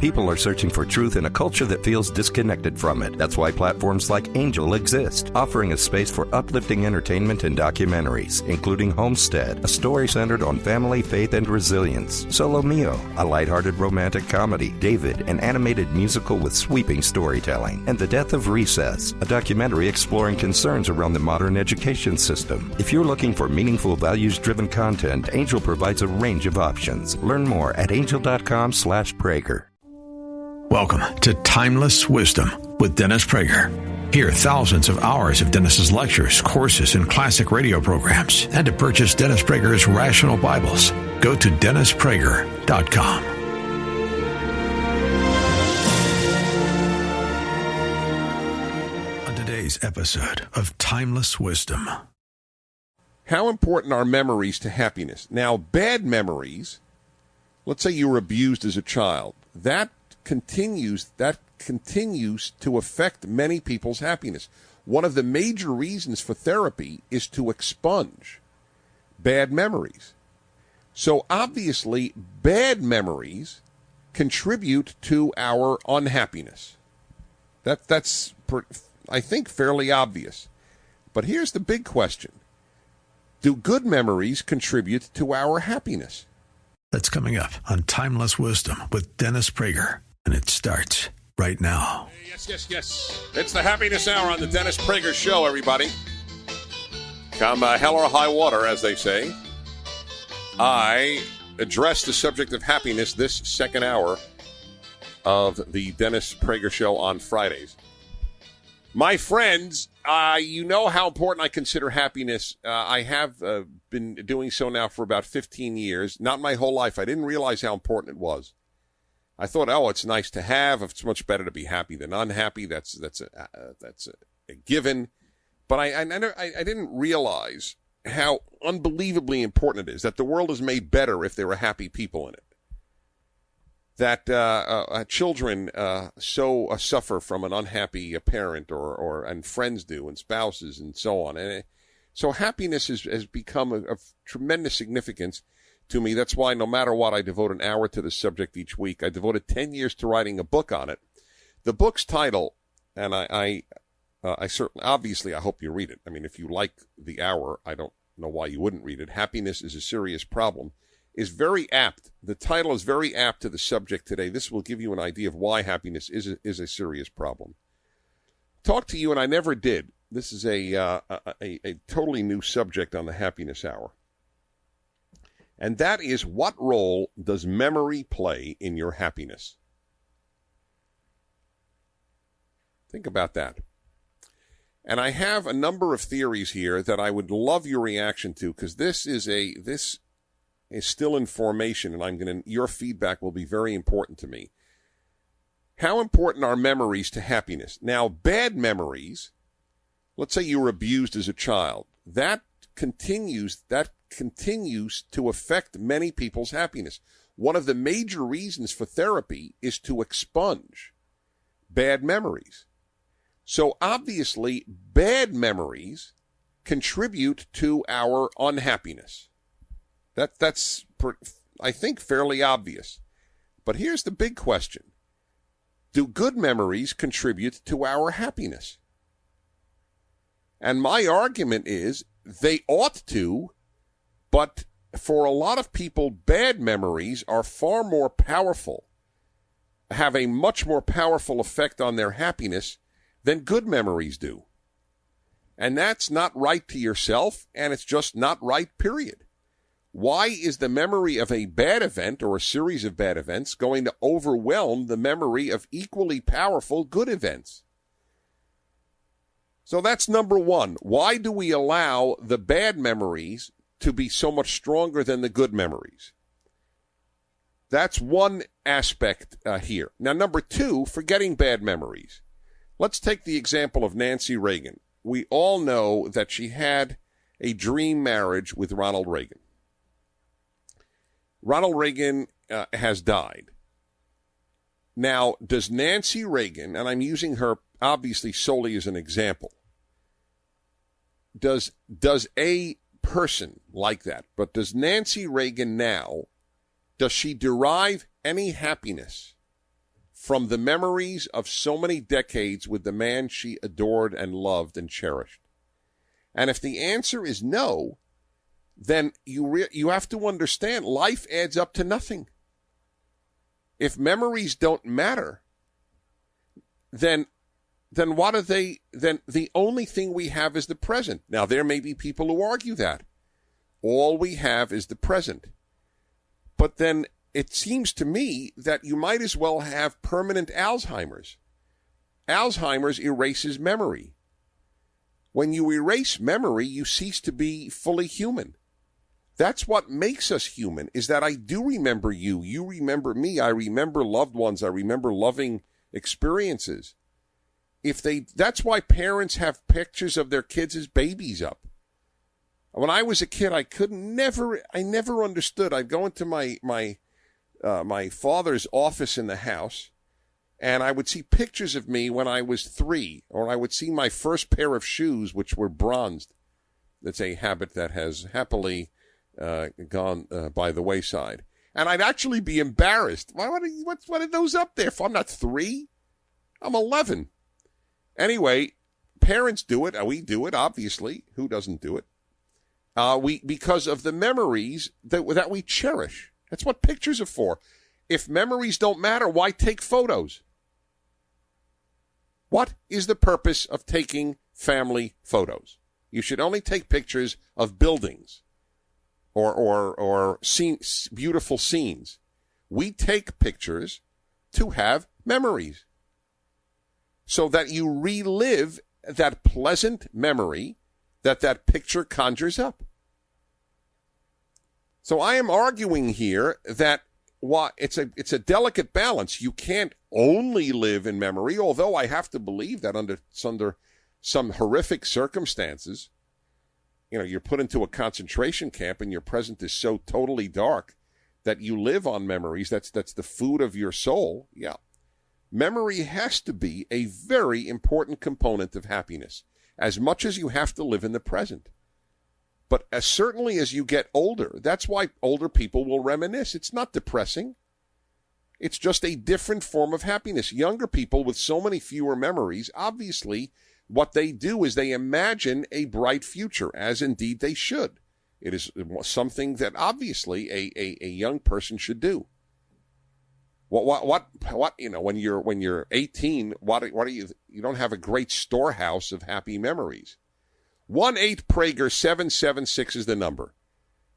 People are searching for truth in a culture that feels disconnected from it. That's why platforms like Angel exist, offering a space for uplifting entertainment and documentaries, including Homestead, a story centered on family, faith, and resilience; Solo Mio, a lighthearted romantic comedy; David, an animated musical with sweeping storytelling; and The Death of Recess, a documentary exploring concerns around the modern education system. If you're looking for meaningful, values-driven content, Angel provides a range of options. Learn more at angel.com/Prager. Welcome to Timeless Wisdom with Dennis Prager. Hear thousands of hours of Dennis's lectures, courses, and classic radio programs. And to purchase Dennis Prager's Rational Bibles, go to DennisPrager.com. On today's episode of Timeless Wisdom. How important are memories to happiness? Now, bad memories, let's say you were abused as a child, that continues to affect many people's happiness. One of the major reasons for therapy is to expunge bad memories. So obviously, bad memories contribute to our unhappiness. That's I think, fairly obvious. But here's the big question. Do good memories contribute to our happiness? That's coming up on Timeless Wisdom with Dennis Prager. And it starts right now. Yes. It's the Happiness Hour on the Dennis Prager Show, everybody. Come hell or high water, as they say. I address the subject of happiness this second hour of the Dennis Prager Show on Fridays. My friends, you know how important I consider happiness. I have been doing so now for about 15 years. Not my whole life. I didn't realize how important it was. I thought, it's nice to have. It's much better to be happy than unhappy. That's a given. But I didn't realize how unbelievably important it is that the world is made better if there are happy people in it. That children so suffer from an unhappy parent, and friends do, and spouses, and so on. And so happiness has become of tremendous significance to me. That's why no matter what, I devote an hour to the subject each week. I devoted 10 years to writing a book on it. The book's title, and I certainly, obviously, I hope you read it. I mean, if you like the hour, I don't know why you wouldn't read it. Happiness is a Serious Problem, is very apt. The title is very apt to the subject today. This will give you an idea of why happiness is a serious problem. Talk to you, and I never did. This is a totally new subject on the Happiness Hour. And that is, what role does memory play in your happiness? Think about that. And I have a number of theories here that I would love your reaction to, because this is still in formation, and your feedback will be very important to me. How important are memories to happiness? Now, bad memories, let's say you were abused as a child, that continues to affect many people's happiness. One of the major reasons for therapy is to expunge bad memories. So obviously, bad memories contribute to our unhappiness. That's I think, fairly obvious. But here's the big question. Do good memories contribute to our happiness? And my argument is they ought to, but for a lot of people, bad memories are far more powerful, have a much more powerful effect on their happiness than good memories do. And that's not right to yourself, and it's just not right, period. Why is the memory of a bad event or a series of bad events going to overwhelm the memory of equally powerful good events? So that's number one. Why do we allow the bad memories to be so much stronger than the good memories? That's one aspect here. Now, number two, forgetting bad memories. Let's take the example of Nancy Reagan. We all know that she had a dream marriage with Ronald Reagan. Ronald Reagan has died. Now, does Nancy Reagan, and I'm using her obviously solely as an example, does a person like that, but does Nancy Reagan now, does she derive any happiness from the memories of so many decades with the man she adored and loved and cherished? And if the answer is no, then you have to understand life adds up to nothing. If memories don't matter, then what are they? Then the only thing we have is the present. Now, there may be people who argue that all we have is the present. But then it seems to me that you might as well have permanent Alzheimer's. Alzheimer's erases memory. When you erase memory, you cease to be fully human. That's what makes us human, is that I do remember you. You remember me. I remember loved ones. I remember loving experiences. That's why parents have pictures of their kids as babies up. When I was a kid, I never understood. I'd go into my father's office in the house, and I would see pictures of me when I was 3, or I would see my first pair of shoes, which were bronzed. That's a habit that has happily gone by the wayside. And I'd actually be embarrassed. What are those up there for? I'm not 3. I'm 11. Anyway, parents do it. We do it, obviously. Who doesn't do it? Because of the memories that we cherish. That's what pictures are for. If memories don't matter, why take photos? What is the purpose of taking family photos? You should only take pictures of buildings or beautiful scenes. We take pictures to have memories so that you relive that pleasant memory that picture conjures up. So I am arguing here that it's a delicate balance. You can't only live in memory, although I have to believe that under some horrific circumstances, you're put into a concentration camp and your present is so totally dark that you live on memories. That's the food of your soul. Yeah. Memory has to be a very important component of happiness, as much as you have to live in the present. But as certainly as you get older, that's why older people will reminisce. It's not depressing. It's just a different form of happiness. Younger people with so many fewer memories, obviously, what they do is they imagine a bright future, as indeed they should. It is something that obviously a young person should do. What when you're 18, what are you don't have a great storehouse of happy memories. 1-8-Prager-776 is the number.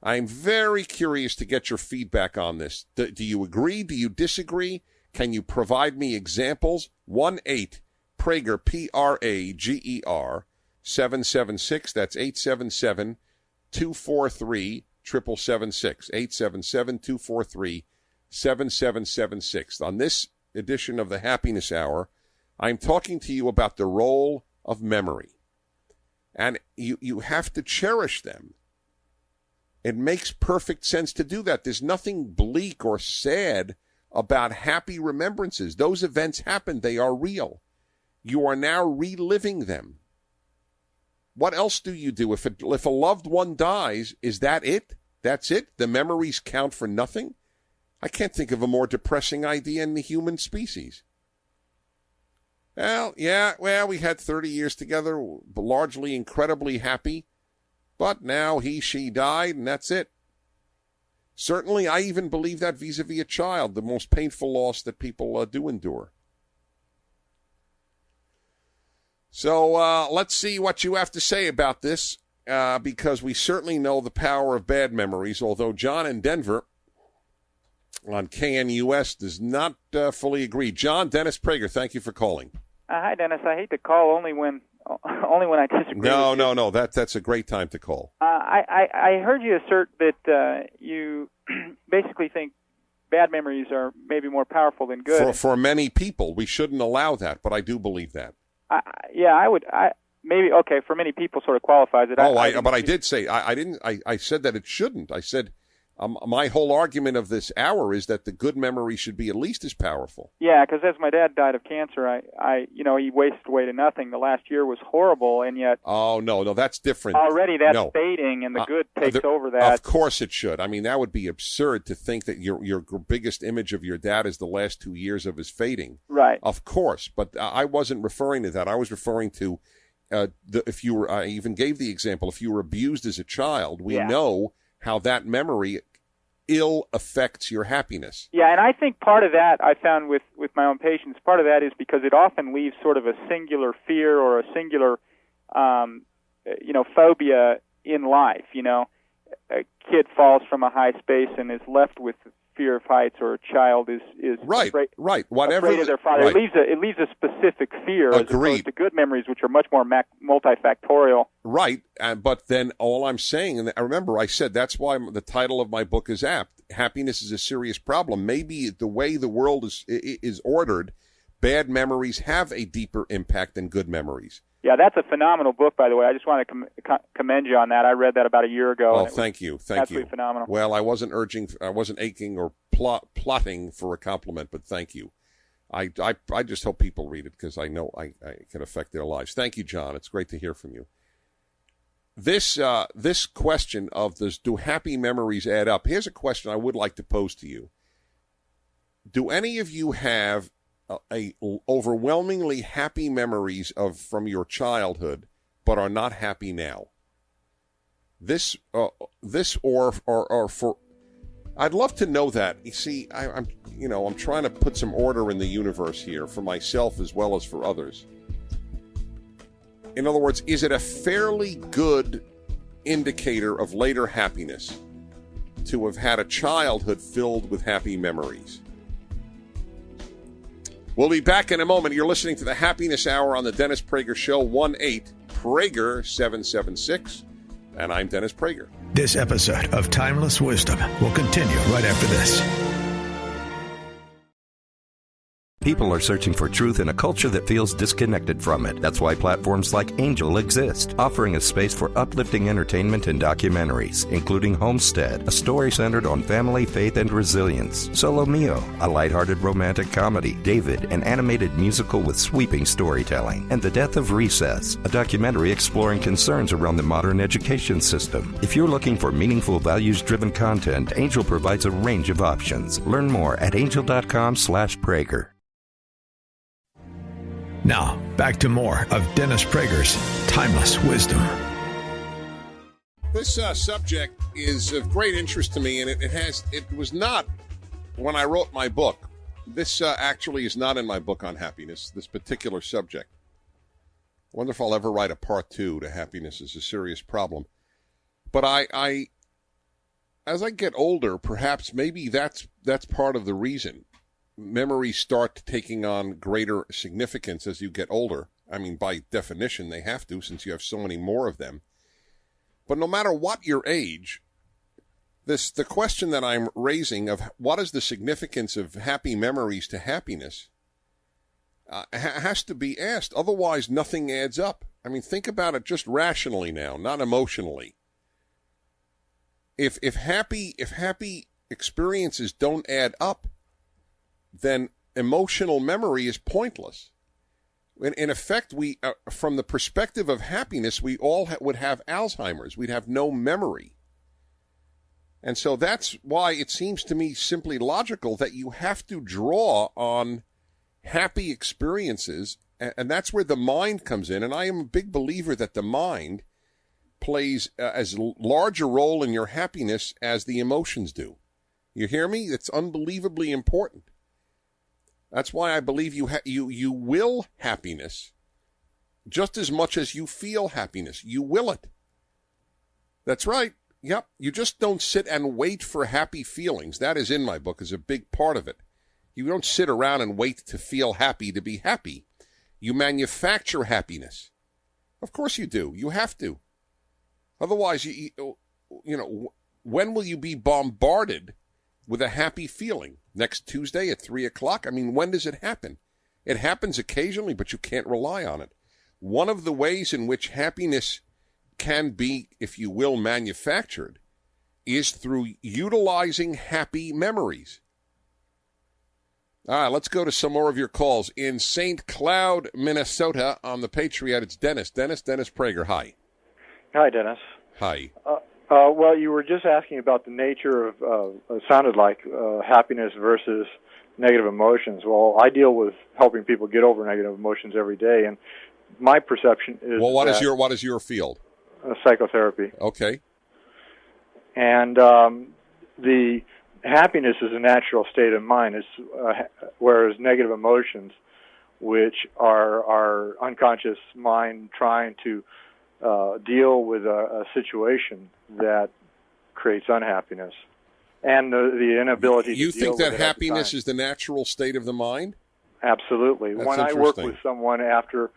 I'm very curious to get your feedback on this. Do you agree? Do you disagree? Can you provide me examples? 1-8-Prager, Prager, 776. That's 877-243-7776. 877-243-7776. On this edition of the Happiness Hour, I'm talking to you about the role of memory. And you have to cherish them. It makes perfect sense to do that. There's nothing bleak or sad about happy remembrances. Those events happened. They are real. You are now reliving them. What else do you do? If a loved one dies, is that it? That's it? The memories count for nothing? I can't think of a more depressing idea in the human species. Well, we had 30 years together, largely incredibly happy, but now she died, and that's it. Certainly, I even believe that vis-a-vis a child, the most painful loss that people do endure. So let's see what you have to say about this, because we certainly know the power of bad memories, although John in Denver on KNUS does not fully agree. John, Dennis Prager, thank you for calling. Hi, Dennis. I hate to call only when I disagree. No. That's a great time to call. I heard you assert that you basically think bad memories are maybe more powerful than good. For many people, we shouldn't allow that, but I do believe that. I would. Maybe for many people sort of qualifies it. I did say I didn't. I said that it shouldn't. I said My whole argument of this hour is that the good memory should be at least as powerful. Yeah, because as my dad died of cancer, he wasted away to nothing. The last year was horrible, and yet... Oh, no, that's different. Already that's fading, and the good takes over that. Of course it should. I mean, that would be absurd to think that your biggest image of your dad is the last 2 years of his fading. Right. Of course, but I wasn't referring to that. I was referring to, if you were, I even gave the example, if you were abused as a child, we know how that memory ill affects your happiness. Yeah, and I think part of that I found with my own patients, part of that is because it often leaves sort of a singular fear or a singular, phobia in life. A kid falls from a high space and is left with fear of heights, or a child is afraid of their father. Right. It leaves a specific fear as opposed to good memories, which are much more multifactorial. Right, but then all I'm saying, and I remember I said that's why the title of my book is apt. Happiness is a serious problem. Maybe the way the world is ordered, bad memories have a deeper impact than good memories. Yeah, that's a phenomenal book, by the way. I just want to commend you on that. I read that about a year ago. Oh, thank you. Absolutely phenomenal. Well, I wasn't aching or plotting for a compliment, but thank you. I just hope people read it because I know I can affect their lives. Thank you, John. It's great to hear from you. This question of do happy memories add up? Here's a question I would like to pose to you. Do any of you have a overwhelmingly happy memories from your childhood, but are not happy now? This or for, I'd love to know that. You see, I'm trying to put some order in the universe here for myself as well as for others. In other words, is it a fairly good indicator of later happiness to have had a childhood filled with happy memories? We'll be back in a moment. You're listening to the Happiness Hour on the Dennis Prager Show, 1-8-PRAGER-776. And I'm Dennis Prager. This episode of Timeless Wisdom will continue right after this. People are searching for truth in a culture that feels disconnected from it. That's why platforms like Angel exist, offering a space for uplifting entertainment and documentaries, including Homestead, a story centered on family, faith, and resilience; Solo Mio, a lighthearted romantic comedy; David, an animated musical with sweeping storytelling; and The Death of Recess, a documentary exploring concerns around the modern education system. If you're looking for meaningful, values-driven content, Angel provides a range of options. Learn more at angel.com/Prager. Now, back to more of Dennis Prager's Timeless Wisdom. This subject is of great interest to me, and it was not when I wrote my book. This actually is not in my book on happiness, this particular subject. I wonder if I'll ever write a part 2 to Happiness is a Serious Problem. But I as I get older, perhaps maybe that's part of the reason. Memories start taking on greater significance as you get older. I mean, by definition, they have to, since you have so many more of them. But no matter what your age, the question that I'm raising of what is the significance of happy memories to happiness has to be asked. Otherwise, nothing adds up. I mean, think about it just rationally now, not emotionally. If happy experiences don't add up, then emotional memory is pointless. In effect, we, from the perspective of happiness, we all would have Alzheimer's. We'd have no memory. And so that's why it seems to me simply logical that you have to draw on happy experiences, and that's where the mind comes in. And I am a big believer that the mind plays as large a role in your happiness as the emotions do. You hear me? It's unbelievably important. That's why I believe you will happiness just as much as you feel happiness. You will it. That's right. Yep. You just don't sit and wait for happy feelings. That is in my book, is a big part of it. You don't sit around and wait to feel happy to be happy. You manufacture happiness. Of course you do. You have to. Otherwise, you know, when will you be bombarded with a happy feeling? Next Tuesday at 3 o'clock? I mean, when does it happen? It happens occasionally, but you can't rely on it. One of the ways in which happiness can be, if you will, manufactured is through utilizing happy memories. All right, let's go to some more of your calls. In St. Cloud, Minnesota, on the Patriot, it's Dennis. Dennis Prager, hi. Hi, Dennis. Hi. Well, you were just asking about the nature of it sounded like happiness versus negative emotions. Well, I deal with helping people get over negative emotions every day, and my perception is what is your field? Psychotherapy. Okay. And the happiness is a natural state of mind, whereas negative emotions, which are our unconscious mind trying to deal with a situation that creates unhappiness, and the inability to deal with it. You think that happiness is the natural state of the mind? Absolutely. That's when I work with someone after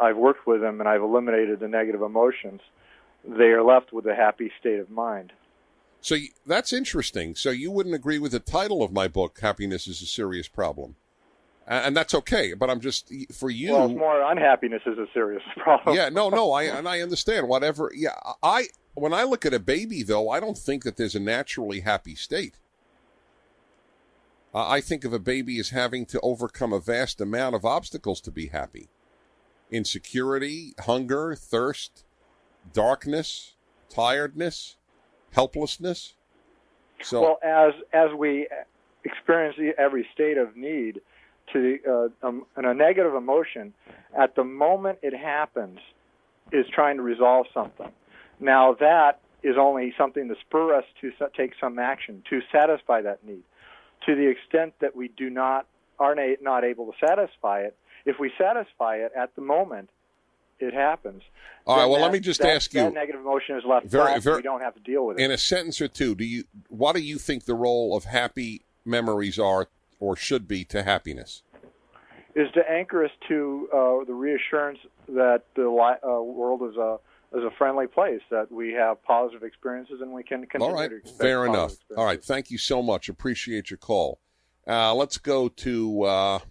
I've worked with them and I've eliminated the negative emotions, they are left with a happy state of mind. So that's interesting. So you wouldn't agree with the title of my book, Happiness is a Serious Problem. And that's okay, but I'm just, for you... Well, it's more unhappiness is a serious problem. Yeah, no, I understand. Whatever. Yeah, when I look at a baby, though, I don't think that there's a naturally happy state. I think of a baby as having to overcome a vast amount of obstacles to be happy. Insecurity, hunger, thirst, darkness, tiredness, helplessness. So, well, as we experience every state of need, and a negative emotion, at the moment it happens, is trying to resolve something. Now that is only something to spur us to take some action to satisfy that need. To the extent that we are not able to satisfy it, if we satisfy it at the moment it happens. All right. Well, let me just ask you. That negative emotion is left off. We don't have to deal with it. In a sentence or two, what do you think the role of happy memories are, or should be, to happiness? Is to anchor us to the reassurance that the world is a friendly place, that we have positive experiences and we can continue to expect fair enough. All right, thank you so much. Appreciate your call. Let's go to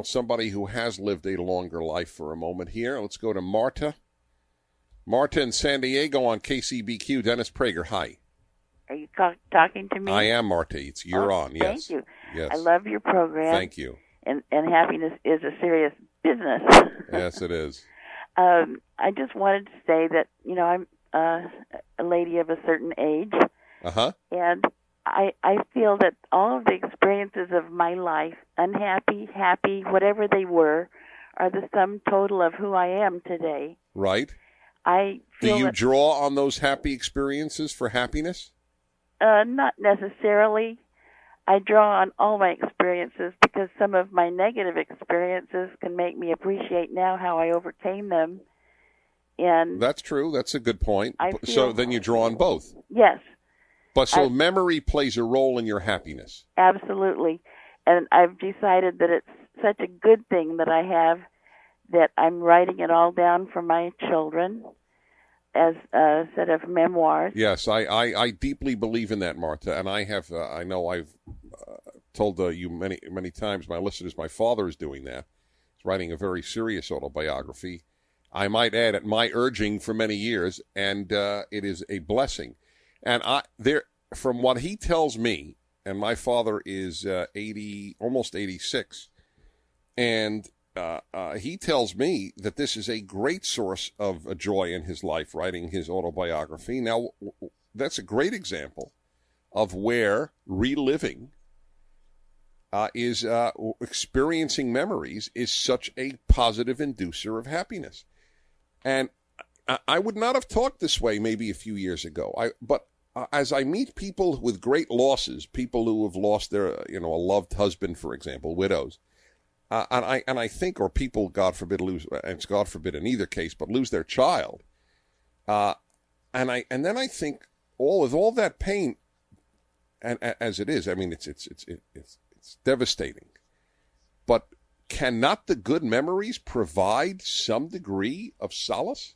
somebody who has lived a longer life for a moment here. Let's go to Marta. Marta in San Diego on KCBQ. Dennis Prager, hi. Are you talking to me? I am, Marta. You're on, yes. Thank you. Yes. I love your program. Thank you. And happiness is a serious business. Yes, it is. I just wanted to say that, I'm a lady of a certain age. Uh-huh. And I feel that all of the experiences of my life, unhappy, happy, whatever they were, are the sum total of who I am today. Right. I feel Do you draw on those happy experiences for happiness? Not necessarily. I draw on all my experiences because some of my negative experiences can make me appreciate now how I overcame them. And that's true. That's a good point. So then you draw on both. Yes. But so memory plays a role in your happiness. Absolutely. And I've decided that it's such a good thing that I have that I'm writing it all down for my children as a set of memoirs. Yes, I deeply believe in that, Marta, and I have. I know I've told you many times, my listeners, my father is doing that. He's writing a very serious autobiography. I might add, at my urging for many years, and it is a blessing. And from what he tells me, and my father is 80, almost 86, and he tells me that this is a great source of joy in his life, writing his autobiography. Now, that's a great example of where reliving is experiencing memories is such a positive inducer of happiness. And I would not have talked this way maybe a few years ago. But as I meet people with great losses, people who have lost their, a loved husband, for example, widows, and I think, or people, God forbid, lose, and it's God forbid in either case, but lose their child, and then I think with all that pain, and as it is, I mean it's devastating, but cannot the good memories provide some degree of solace?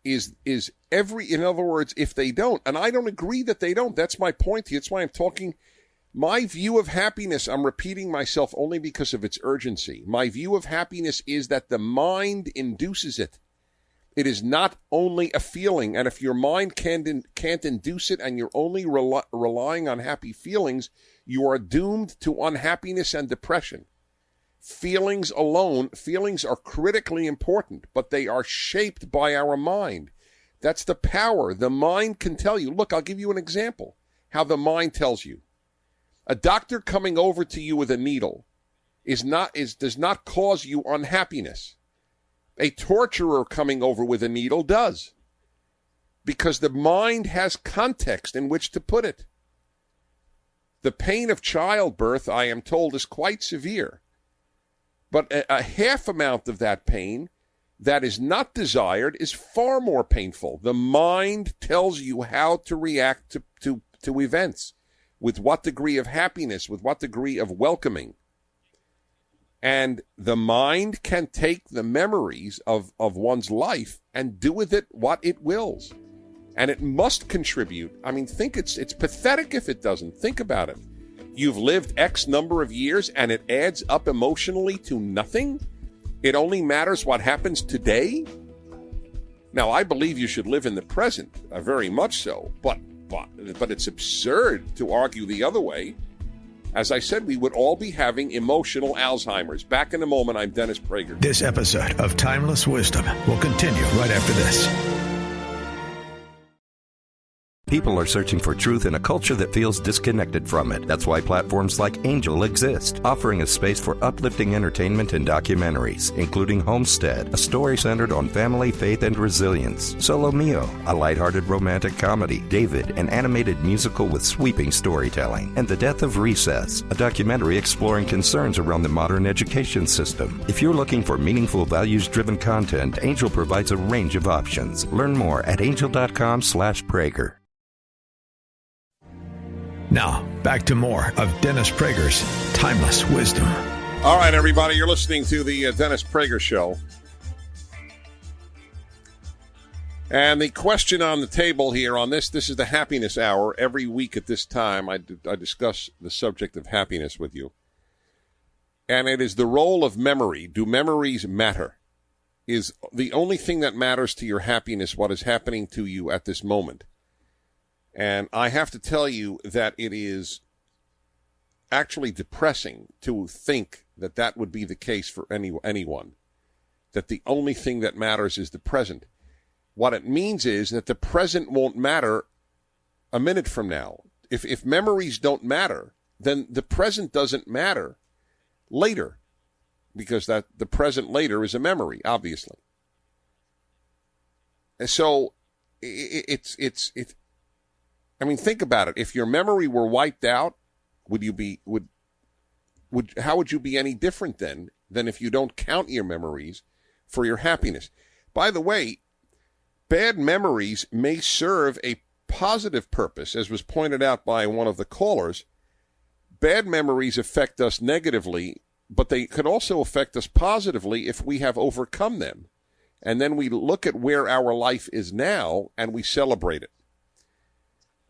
In other words, if they don't, and I don't agree that they don't, that's my point here. That's why I'm talking. My view of happiness, I'm repeating myself only because of its urgency. My view of happiness is that the mind induces it. It is not only a feeling, and if your mind can't induce it and you're only relying on happy feelings, you are doomed to unhappiness and depression. Feelings alone, feelings are critically important, but they are shaped by our mind. That's the power. The mind can tell you. Look, I'll give you an example, how the mind tells you. A doctor coming over to you with a needle does not cause you unhappiness. A torturer coming over with a needle does, because the mind has context in which to put it. The pain of childbirth, I am told, is quite severe, but a half amount of that pain that is not desired is far more painful. The mind tells you how to react to events, with what degree of happiness, with what degree of welcoming. And the mind can take the memories of one's life and do with it what it wills. And it must contribute. I mean, it's pathetic if it doesn't. Think about it. You've lived X number of years and it adds up emotionally to nothing? It only matters what happens today? Now, I believe you should live in the present, very much so, but it's absurd to argue the other way. As I said, we would all be having emotional Alzheimer's. Back in a moment, I'm Dennis Prager. This episode of Timeless Wisdom will continue right after this. People are searching for truth in a culture that feels disconnected from it. That's why platforms like Angel exist, offering a space for uplifting entertainment and documentaries, including Homestead, a story centered on family, faith, and resilience; Solo Mio, a lighthearted romantic comedy; David, an animated musical with sweeping storytelling; and The Death of Recess, a documentary exploring concerns around the modern education system. If you're looking for meaningful, values-driven content, Angel provides a range of options. Learn more at angel.com/Prager. Now, back to more of Dennis Prager's Timeless Wisdom. All right, everybody, you're listening to the Dennis Prager Show. And the question on the table here on this is the Happiness Hour. Every week at this time, I discuss the subject of happiness with you. And it is the role of memory. Do memories matter? Is the only thing that matters to your happiness what is happening to you at this moment? And I have to tell you that it is actually depressing to think that that would be the case for anyone, that the only thing that matters is the present. What it means is that the present won't matter a minute from now. If memories don't matter, then the present doesn't matter later, because that the present later is a memory, obviously. And so I mean, think about it. If your memory were wiped out, how would you be any different than if you don't count your memories for your happiness? By the way, bad memories may serve a positive purpose, as was pointed out by one of the callers. Bad memories affect us negatively, but they can also affect us positively if we have overcome them. And then we look at where our life is now and we celebrate it.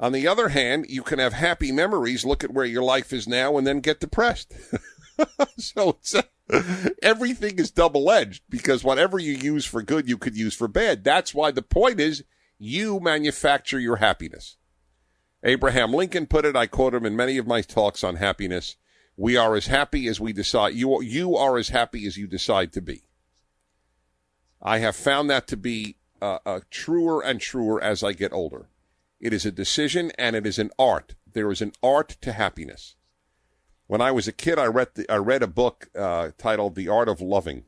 On the other hand, you can have happy memories, look at where your life is now, and then get depressed. So everything is double-edged, because whatever you use for good, you could use for bad. That's why the point is you manufacture your happiness. Abraham Lincoln put it, I quote him in many of my talks on happiness, we are as happy as we decide. You are as happy as you decide to be. I have found that to be truer and truer as I get older. It is a decision, and it is an art. There is an art to happiness. When I was a kid, I read a book titled The Art of Loving,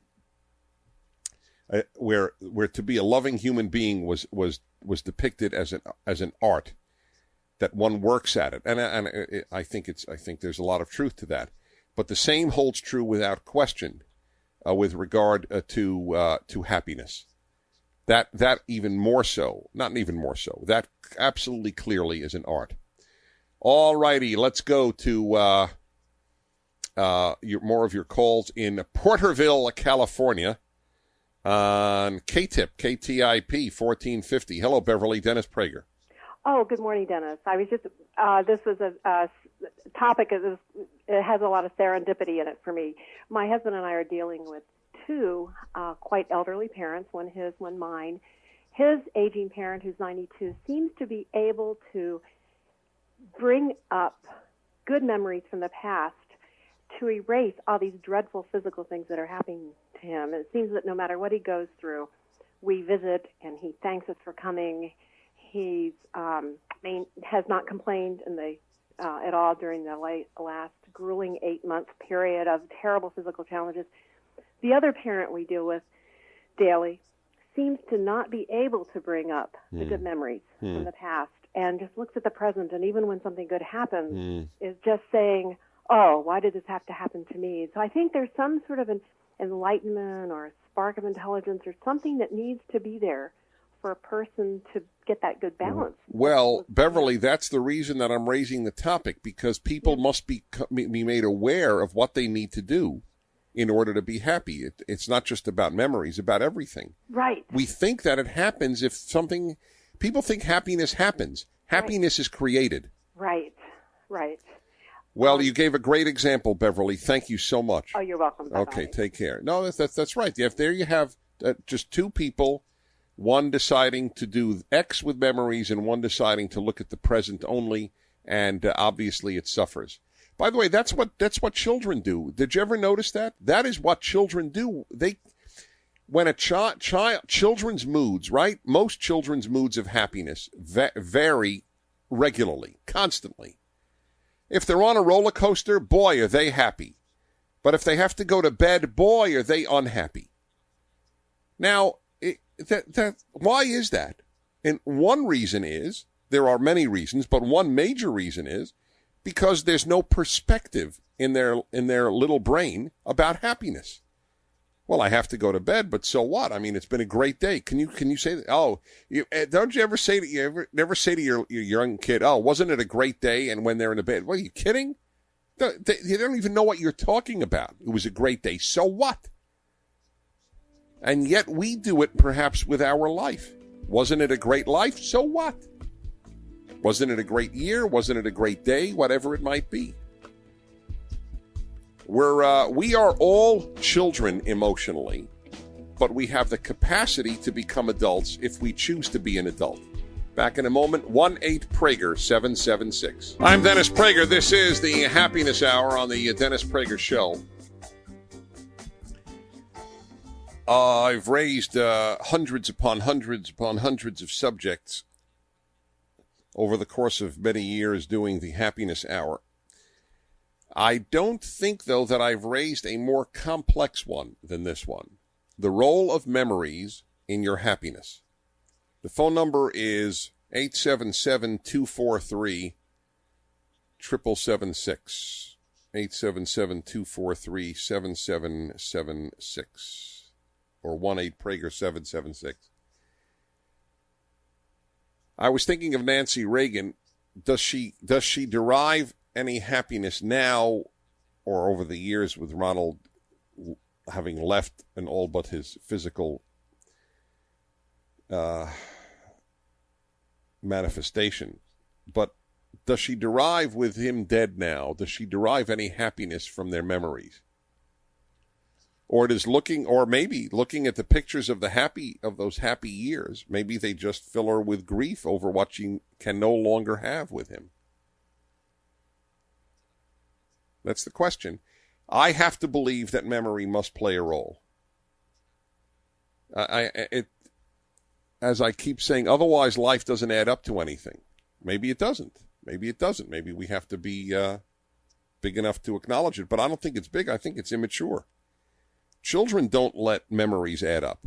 where to be a loving human being was depicted as an art, that one works at it, and I think there's a lot of truth to that. But the same holds true without question with regard to happiness. That even more so, not even more so, that absolutely clearly is an art. All righty, let's go to more of your calls in Porterville, California, on KTIP, KTIP 1450. Hello, Beverly. Dennis Prager. Oh, good morning, Dennis. I was just, this was a topic, it has a lot of serendipity in it for me. My husband and I are dealing with two quite elderly parents, one his, one mine. His aging parent, who's 92, seems to be able to bring up good memories from the past to erase all these dreadful physical things that are happening to him. And it seems that no matter what he goes through, we visit and he thanks us for coming. He has not complained at all during the last grueling 8-month period of terrible physical challenges. The other parent we deal with daily seems to not be able to bring up the good memories from the past and just looks at the present, and even when something good happens, is just saying, oh, why did this have to happen to me? So I think there's some sort of an enlightenment or a spark of intelligence or something that needs to be there for a person to get that good balance. Well, Beverly, that's the reason that I'm raising the topic, because people must be made aware of what they need to do in order to be happy. It's not just about memories, about everything. Right. We think that it happens if something... People think happiness happens. Happiness is created. Right. Well, you gave a great example, Beverly. Thank you so much. Oh, you're welcome. Bye-bye. Okay, take care. No, that's right. There you have just two people, one deciding to do X with memories and one deciding to look at the present only, and obviously it suffers. By the way, that's what children do. Did you ever notice that? That is what children do. When a children's moods, right? Most children's moods of happiness vary regularly, constantly. If they're on a roller coaster, boy, are they happy. But if they have to go to bed, boy, are they unhappy. Now, why is that? And one reason is, there are many reasons, but one major reason is because there's no perspective in their little brain about happiness. Well, I have to go to bed, but so what? I mean, it's been a great day. Can you say that? Oh, don't you ever say never say to your young kid, oh, wasn't it a great day? And when they're in the bed, what, are you kidding? They don't even know what you're talking about. It was a great day. So what? And yet we do it perhaps with our life. Wasn't it a great life? So what? Wasn't it a great year? Wasn't it a great day? Whatever it might be. We are all children emotionally, but we have the capacity to become adults if we choose to be an adult. Back in a moment, 1-8-PRAGER-776. I'm Dennis Prager. This is the Happiness Hour on the Dennis Prager Show. I've raised hundreds upon hundreds upon hundreds of subjects over the course of many years doing the Happiness Hour. I don't think, though, that I've raised a more complex one than this one. The role of memories in your happiness. The phone number is 877-243-7776. 877-243-7776. Or 1-8-PRAGER-776. I was thinking of Nancy Reagan. Does she derive any happiness now or over the years with Ronald having left and all but his physical manifestation? But does she derive, with him dead now, does she derive any happiness from their memories? Or maybe looking at the pictures of those happy years, maybe they just fill her with grief over what she can no longer have with him. That's the question. I have to believe that memory must play a role. As I keep saying, otherwise life doesn't add up to anything. Maybe it doesn't. Maybe we have to be big enough to acknowledge it. But I don't think it's big. I think it's immature. Children don't let memories add up.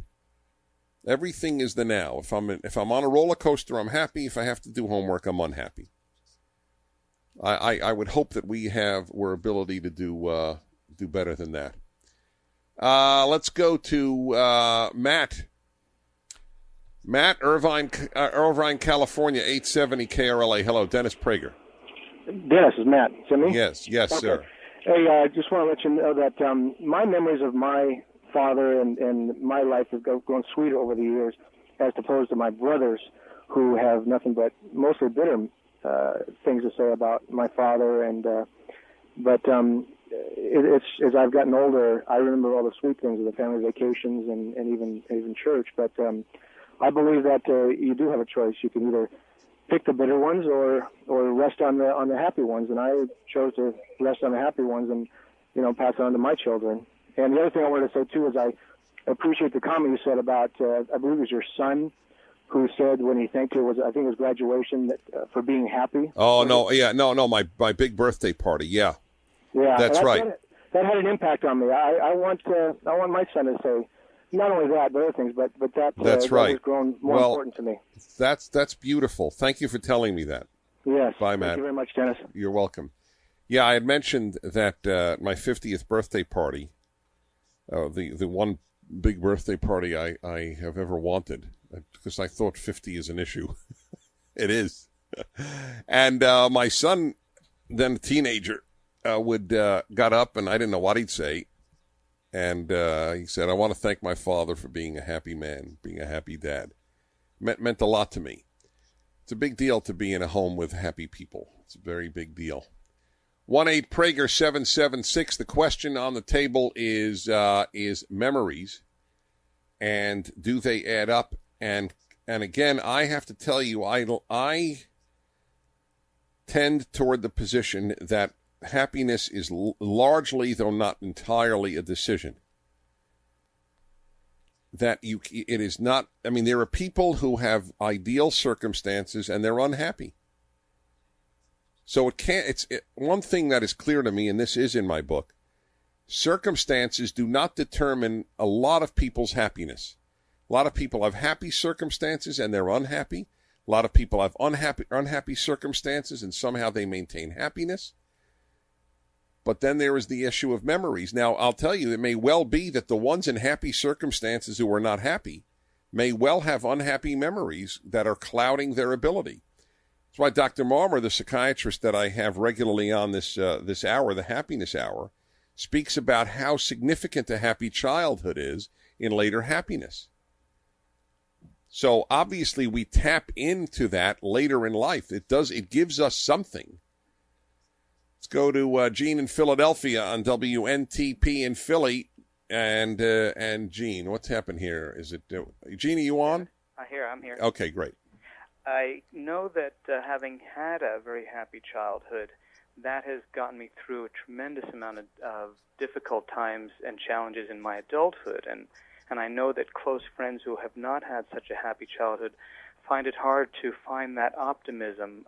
Everything is the now. If I'm on a roller coaster, I'm happy. If I have to do homework, I'm unhappy. I would hope that we're ability to do better than that. Let's go to Matt. Matt, Irvine, California, 870 KRLA. Hello, Dennis Prager. Dennis, is Matt. Is that me? Yes, okay. Sir. Hey, I just want to let you know that my memories of my father and my life have grown sweeter over the years, as opposed to my brothers, who have nothing but mostly bitter things to say about my father. But it's as I've gotten older, I remember all the sweet things of the family vacations and even church. But I believe that you do have a choice. You can either pick the bitter ones or rest on the happy ones. And I chose to rest on the happy ones and pass it on to my children. And the other thing I wanted to say too is I appreciate the comment you said about I believe it was your son who said when he thanked you, I think it was graduation, that for being happy. Oh no, my big birthday party, yeah, that's right. That had an impact on me. I want my son to say not only that, but other things, but that's right. That has grown more important to me. That's beautiful. Thank you for telling me that. Yes. Bye, Matt. Thank you very much, Dennis. You're welcome. Yeah, I had mentioned that my 50th birthday party, the one big birthday party I have ever wanted, because I thought 50 is an issue. It is. And my son, then a teenager, got up, and I didn't know what he'd say. And he said, "I want to thank my father for being a happy man, being a happy dad." Meant a lot to me. It's a big deal to be in a home with happy people. It's a very big deal. 1-8-Prager-776. The question on the table is memories, and do they add up? And again, I have to tell you, I tend toward the position that happiness is largely, though not entirely, a decision. That it is not. I mean, there are people who have ideal circumstances and they're unhappy. So it can't. One thing that is clear to me, and this is in my book: circumstances do not determine a lot of people's happiness. A lot of people have happy circumstances and they're unhappy. A lot of people have unhappy circumstances and somehow they maintain happiness. But then there is the issue of memories. Now, I'll tell you, it may well be that the ones in happy circumstances who are not happy may well have unhappy memories that are clouding their ability. That's why Dr. Marmer, the psychiatrist that I have regularly on this hour, the Happiness Hour, speaks about how significant a happy childhood is in later happiness. So obviously we tap into that later in life. It gives us something. Let's go to Gene in Philadelphia on WNTP in Philly. And Gene, what's happened here? Is it Gene, are you on? I'm here. Okay, great. I know that having had a very happy childhood, that has gotten me through a tremendous amount of difficult times and challenges in my adulthood. And I know that close friends who have not had such a happy childhood find it hard to find that optimism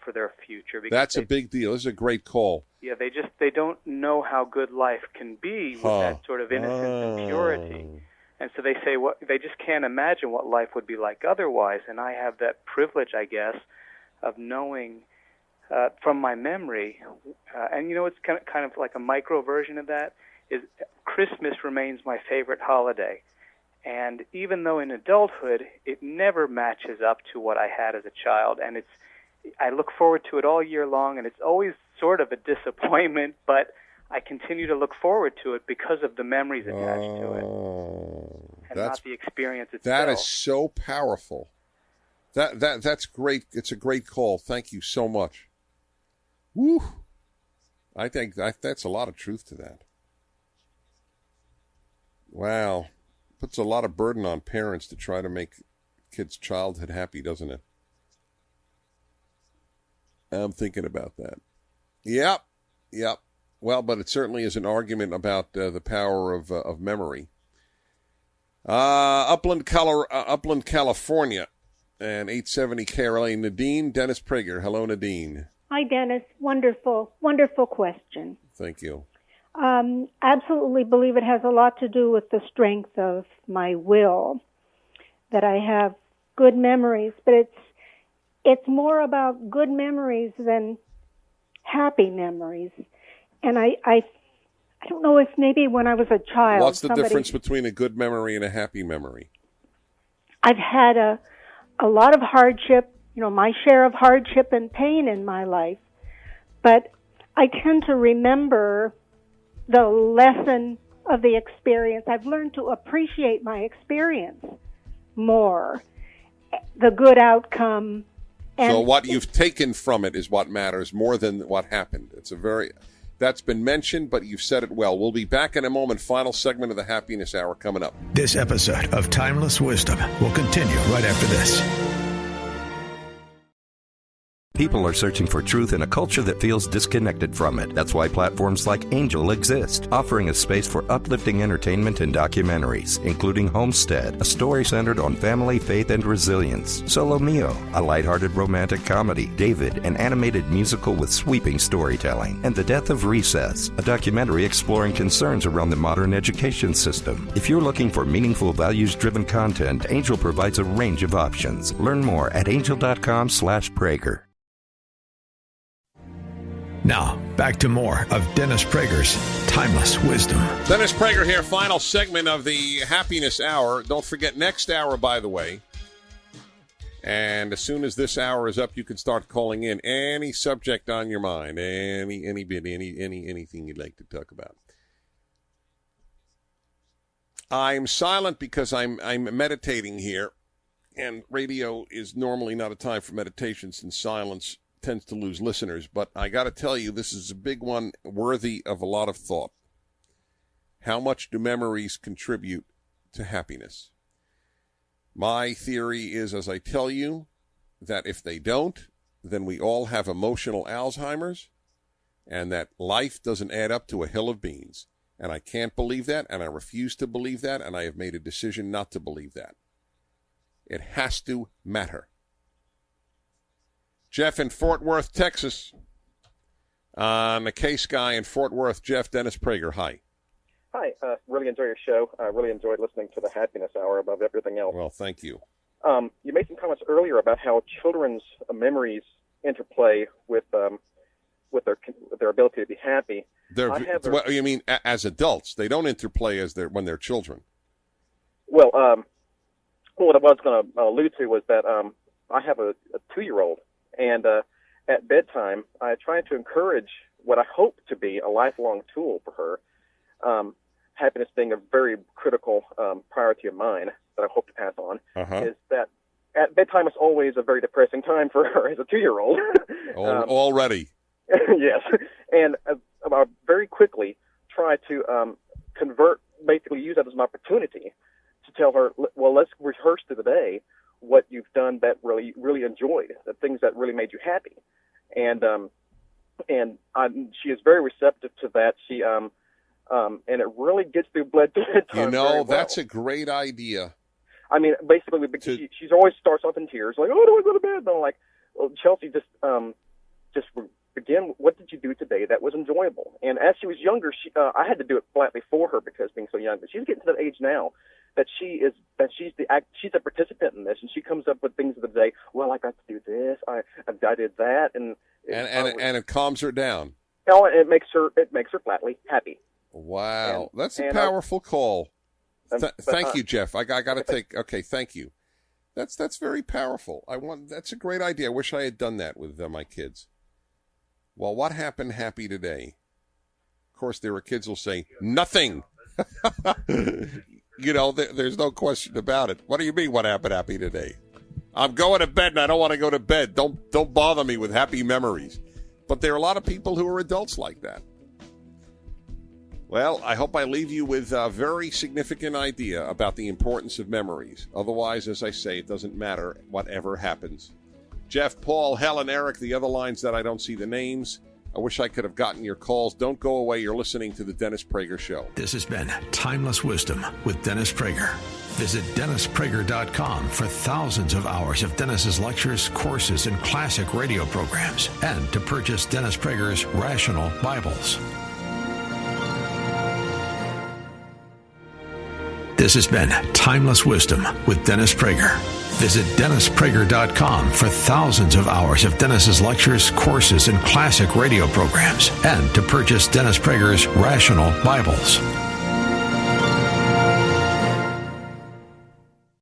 for their future. That's a big deal. This is a great call. Yeah, they don't know how good life can be with that sort of innocence and purity. And so they say they just can't imagine what life would be like otherwise. And I have that privilege, I guess, of knowing from my memory. And it's kind of like a micro version of that. Is Christmas remains my favorite holiday. And even though in adulthood it never matches up to what I had as a child, and I look forward to it all year long, and it's always sort of a disappointment, but I continue to look forward to it because of the memories attached to it, and not the experience itself. That is so powerful. That's great. It's a great call. Thank you so much. Woo! I think that's a lot of truth to that. Wow. Puts a lot of burden on parents to try to make kids' childhood happy, doesn't it? I'm thinking about that. Yep. Well, but it certainly is an argument about the power of memory. Upland, California, and 870 KRLA. Nadine, Dennis Prager. Hello, Nadine. Hi, Dennis. Wonderful question. Thank you. Absolutely believe it has a lot to do with the strength of my will, that I have good memories, but it's more about good memories than happy memories. And I don't know if maybe when I was a child. What's the difference between a good memory and a happy memory? I've had a lot of hardship, my share of hardship and pain in my life, but I tend to remember the lesson of the experience. I've learned to appreciate my experience more, the good outcome. And so what you've taken from it is what matters more than what happened. It's a very That's been mentioned, but you've said it well. We'll be back in a moment. Final segment of the Happiness Hour coming up. This episode of Timeless Wisdom will continue right after this. People are searching for truth in a culture that feels disconnected from it. That's why platforms like Angel exist, offering a space for uplifting entertainment and documentaries, including Homestead, a story centered on family, faith, and resilience; Solo Mio, a lighthearted romantic comedy; David, an animated musical with sweeping storytelling; and The Death of Recess, a documentary exploring concerns around the modern education system. If you're looking for meaningful, values-driven content, Angel provides a range of options. Learn more at angel.com/Prager. Now, back to more of Dennis Prager's Timeless Wisdom. Dennis Prager here, final segment of the Happiness Hour. Don't forget, next hour, by the way, and as soon as this hour is up, you can start calling in any subject on your mind, anything you'd like to talk about. I'm silent because I'm meditating here, and radio is normally not a time for meditation since silence tends to lose listeners, but I got to tell you, this is a big one worthy of a lot of thought. How much do memories contribute to happiness? My theory is, as I tell you, that if they don't, then we all have emotional Alzheimer's, and that life doesn't add up to a hill of beans. And I can't believe that, and I refuse to believe that, and I have made a decision not to believe that. It has to matter. Jeff in Fort Worth, Texas. The case guy in Fort Worth, Jeff. Dennis Prager, hi. Hi, really enjoy your show. I really enjoyed listening to the Happiness Hour above everything else. Well, thank you. You made some comments earlier about how children's memories interplay with their ability to be happy. You mean as adults? They don't interplay when they're children. Well, what I was going to allude to was that I have a 2-year-old. And at bedtime, I try to encourage what I hope to be a lifelong tool for her. Happiness being a very critical priority of mine that I hope to pass on, is that at bedtime is always a very depressing time for her as a 2-year-old. Already. Yes. And I very quickly try to basically use that as an opportunity to tell her, well, let's rehearse through the day what you've done that really enjoyed, the things that really made you happy, and she is very receptive to that. She and it really gets through blood to bedtime. That's a great idea. I mean, basically, she's always starts off in tears, like, "Oh, do I go to bed?" And I'm like, "Well, Chelsea, just begin. What did you do today that was enjoyable?" And as she was younger, I had to do it flatly for her because being so young. But she's getting to that age now that she's a participant in this, and she comes up with things of the day. Well, I got to do this. I did that, and it calms her down. No, it makes her flatly happy. Wow, that's a powerful call. Thank you, Jeff. I got to take. Okay, thank you. That's very powerful. That's a great idea. I wish I had done that with my kids. Well, what happened happy today? Of course, there are kids who'll say nothing. There's no question about it. What do you mean, what happened happy today? I'm going to bed and I don't want to go to bed. Don't bother me with happy memories. But there are a lot of people who are adults like that. Well, I hope I leave you with a very significant idea about the importance of memories. Otherwise, as I say, it doesn't matter whatever happens. Jeff, Paul, Helen, Eric, the other lines that I don't see the names. I wish I could have gotten your calls. Don't go away. You're listening to the Dennis Prager Show. This has been Timeless Wisdom with Dennis Prager. Visit DennisPrager.com for thousands of hours of Dennis's lectures, courses, and classic radio programs, and to purchase Dennis Prager's Rational Bibles. This has been Timeless Wisdom with Dennis Prager. Visit DennisPrager.com for thousands of hours of Dennis's lectures, courses, and classic radio programs, and to purchase Dennis Prager's Rational Bibles.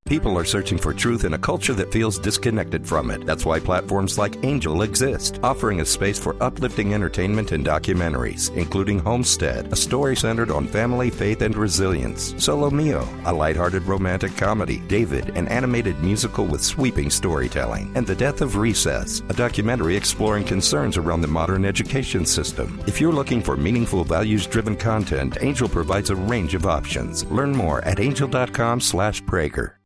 People are searching for truth in a culture that feels disconnected from it. That's why platforms like Angel exist, offering a space for uplifting entertainment and documentaries, including Homestead, a story centered on family, faith, and resilience; Solo Mio, a lighthearted romantic comedy; David, an animated musical with sweeping storytelling; and The Death of Recess, a documentary exploring concerns around the modern education system. If you're looking for meaningful, values-driven content, Angel provides a range of options. Learn more at angel.com/Prager.